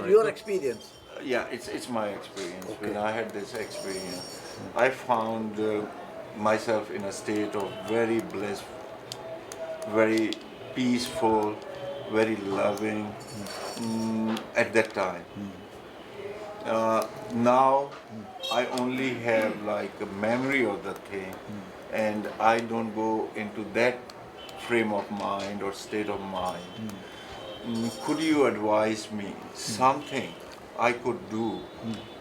Your experience. Yeah, it's my experience. Okay. When I had this experience, I found myself in a state of very bliss, very peaceful, very loving at that time. Now I only have like a memory of the thing, and I don't go into that frame of mind or state of mind. Could you advise me something I could do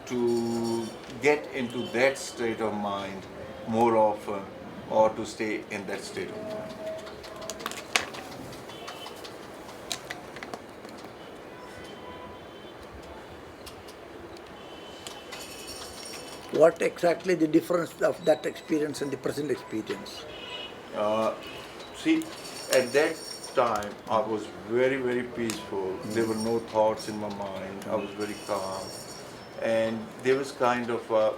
to get into that state of mind more often, or to stay in that state of mind? What exactly the difference of that experience and the present experience? Uh, See, at that time I was very, very peaceful. There were no thoughts in my mind. I was very calm, and there was kind of a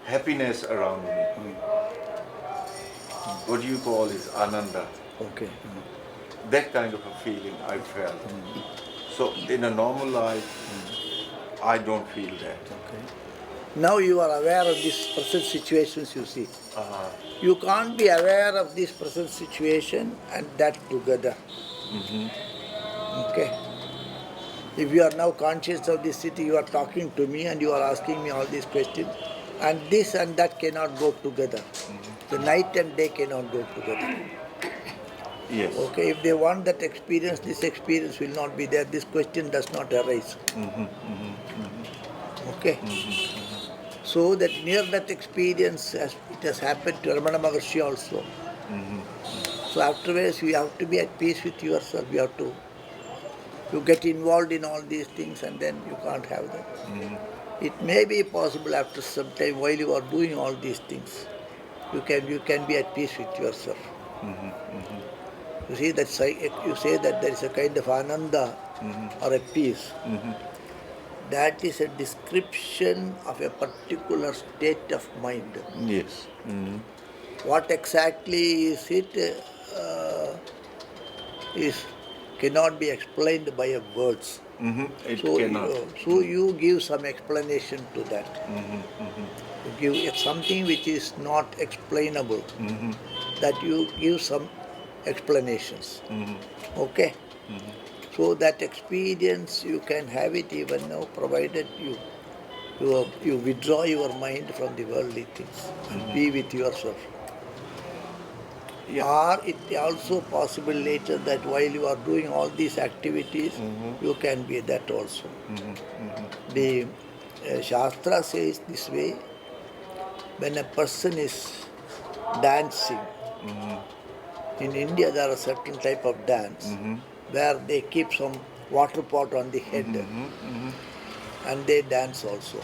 happiness around me. What you call is ananda. Okay. That kind of a feeling I felt. So in a normal life, I don't feel that. Okay. Now you are aware of these present situations you see. Uh, You can't be aware of this present situation and that together. Okay. If you are now conscious of this city, you are talking to me and you are asking me all these questions, and this and that cannot go together. The night and day cannot go together. yes. Okay, if they want that experience, this experience will not be there. This question does not arise. Okay. So that near that experience, it has happened to Ramana Maharshi also. So afterwards, you have to be at peace with yourself. You get involved in all these things, and then you can't have that. It may be possible after some time while you are doing all these things, you can be at peace with yourself. You see that you say that there is a kind of ananda or a peace. That is a description of a particular state of mind. Yes. What exactly is it is cannot be explained by words. It So, cannot. so you give some explanation to that. You give something which is not explainable. That you give some explanations. Okay. So that experience you can have it even now, provided you withdraw your mind from the worldly things and be with yourself. Yeah. Or it also possible later that while you are doing all these activities, you can be that also. The Shastra says this way: when a person is dancing, in India there are certain type of dance where they keep some water pot on the head and they dance also.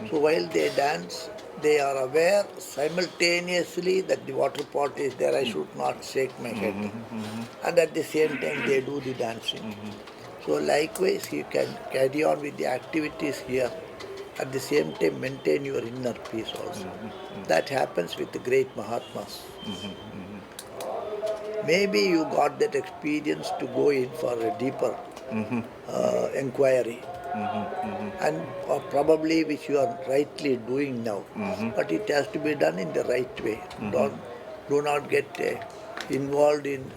So while they dance, they are aware simultaneously that the water pot is there, I should not shake my head. And at the same time they do the dancing. So likewise you can carry on with the activities here, at the same time maintain your inner peace also. That happens with the great Mahatmas. Maybe you got that experience to go in for a deeper inquiry. And or probably which you are rightly doing now. But it has to be done in the right way. Do not get involved in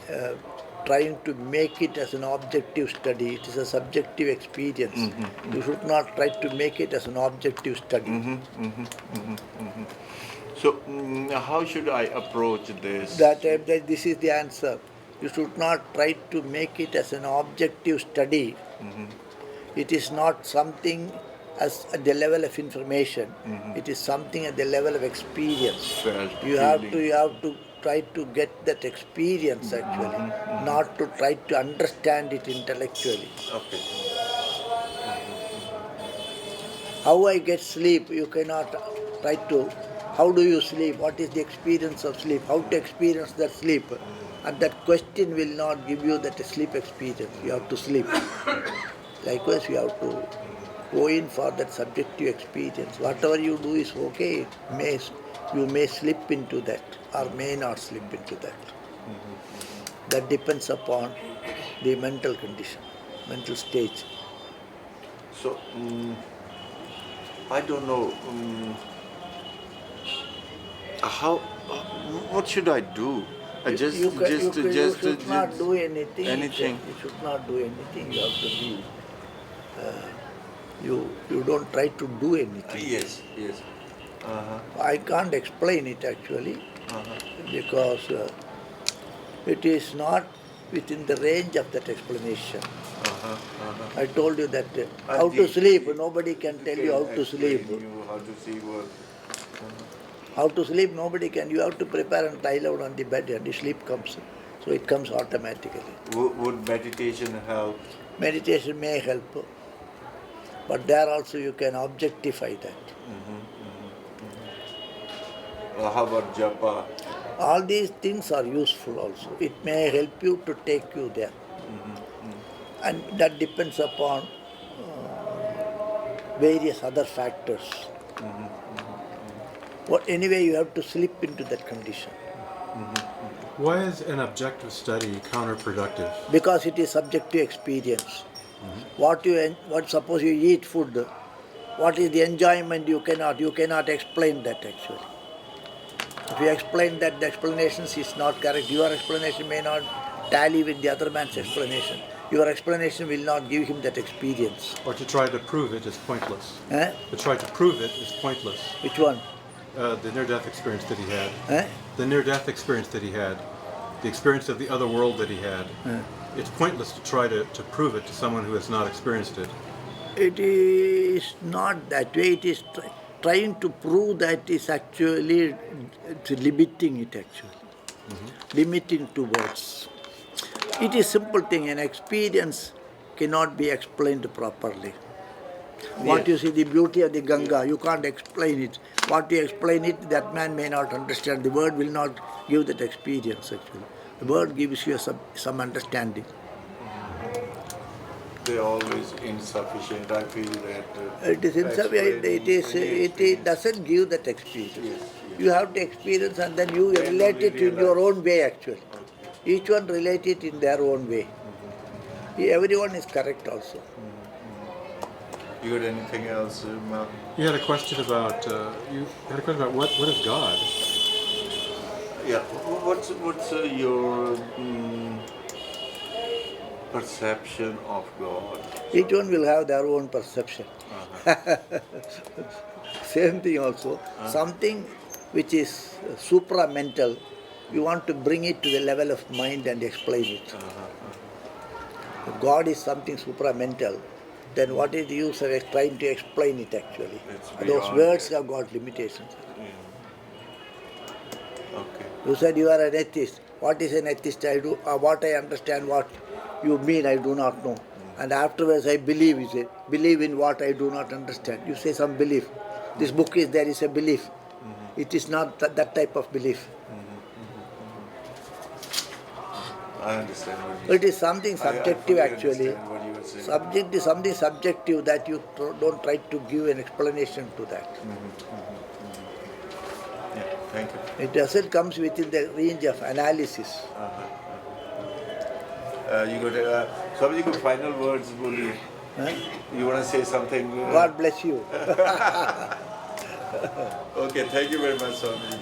trying to make it as an objective study. It is a subjective experience. You should not try to make it as an objective study. So, how should I approach this? That this is the answer. You should not try to make it as an objective study. It is not something as at the level of information. It is something at the level of experience. You have to try to get that experience actually, not to try to understand it intellectually. Okay. How I get sleep, you cannot try to. How do you sleep? What is the experience of sleep? How to experience that sleep? And that question will not give you that sleep experience. You have to sleep. Likewise, you have to go in for that subjective experience. Whatever you do is okay. You may slip into that or may not slip into that. That depends upon the mental condition, mental stage. So, I don't know. How? What should I do? You should not do anything. Anything. You should not do anything. You have to be. You don't try to do anything. Yes, yes. I can't explain it actually because it is not within the range of that explanation. I told you that how to sleep. Nobody can tell you how to sleep. How to sleep. How to sleep, nobody can. You have to prepare and lie down on the bed and the sleep comes. So it comes automatically. Would meditation help? Meditation may help, but there also you can objectify that. How about japa? All these things are useful also. It may help you to take you there. And that depends upon various other factors. Anyway, you have to slip into that condition. Why is an objective study counterproductive? Because it is subject to experience. Suppose you eat food, what is the enjoyment you cannot explain that actually. If you explain that, the explanation is not correct. Your explanation may not tally with the other man's explanation. Your explanation will not give him that experience. Or to try to prove it is pointless. Eh? To try to prove it is pointless. Which one? The near-death experience that he had. Eh? The near-death experience that he had. The experience of the other world that he had. It's pointless to try to prove it to someone who has not experienced it. It is not that way. It is trying to prove that is actually limiting it actually. Limiting to words. It is simple thing. An experience cannot be explained properly. What you see, the beauty of the Ganga, you can't explain it. What you explain it, that man may not understand. The word will not give that experience actually. The word gives you some understanding. They're always insufficient. I feel that. It is insufficient. It doesn't give that experience. Yes. You have to experience and then you relate it in your own way actually. Each one relate it in their own way. Everyone is correct also. You got anything else, Mal? You had a question about what is God? Yeah. What's your perception of God? Each one will have their own perception. Same thing also. Something which is supra-mental, you want to bring it to the level of mind and explain it. If God is something supra-mental, then what is the use of trying to explain it actually? Those words have got limitations. Okay. You said you are an atheist. What is an atheist? What I understand, what you mean, I do not know. And afterwards I believe, you say. Believe in what I do not understand. You say some belief. This book is, there is a belief. It is not that type of belief. I understand what you It is something subjective actually. What you were saying. Subject is something subjective that you don't try to give an explanation to that. Yeah, thank you. It doesn't comes within the range of analysis. You got Swami, you final words, Boli. Huh? You want to say something? God bless you. Okay, thank you very much, Swami.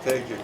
Thank you.